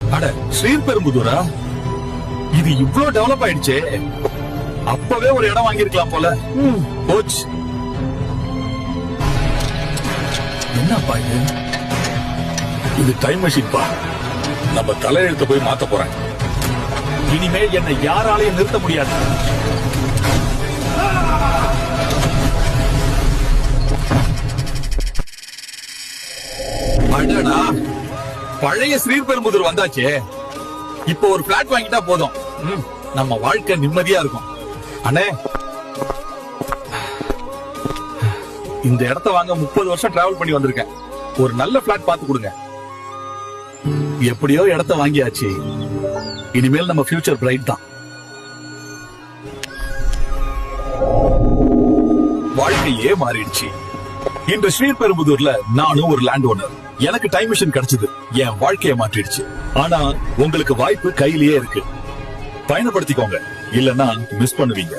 அட ஸ்ரீபெரும்புதூரா, இது இவ்ளோ டெவலப் ஆயிடுச்சே. அப்பவே ஒரு இடம் வாங்கிருக்கலாம் போல. போச்சு. என்னப்பா இது? இது டைம் மெஷின் பா. நம்ம தலையெழுத்த போய் மாத்த போறேன். இனிமேல் என்னை யாராலையும் நிறுத்த முடியாது. அடடா, பழைய ஸ்ரீபெரும்புதூர் வந்தாச்சே. இப்போ ஒரு பிளாட் வாங்கிட்டா போதும், நம்ம வாழ்க்கை நிம்மதியா இருக்கும். அண்ணே, இந்த இடத்த வாங்க 30 வருஷம் டிராவல் பண்ணி வந்திருக்கேன். ஒரு நல்ல பிளாட் பார்த்து கொடுங்க. எப்படியோ இடத்த வாங்கியாச்சு. இனிமேல் நம்ம ஃபியூச்சர் பிரைட் தான். வாழ்க்கையே மாறிடுச்சு. இன்று ஸ்ரீபெரும்புதூர்ல நானும் ஒரு லேண்ட் ஓனர். எனக்கு டைம் மிஷின் கிடைச்சது, என் வாழ்க்கையை மாற்றிடுச்சு. ஆனா உங்களுக்கு வாய்ப்பு கையிலேயே இருக்கு. பயணப்படுத்திக்கோங்க, இல்லன்னா மிஸ் பண்ணுவீங்க.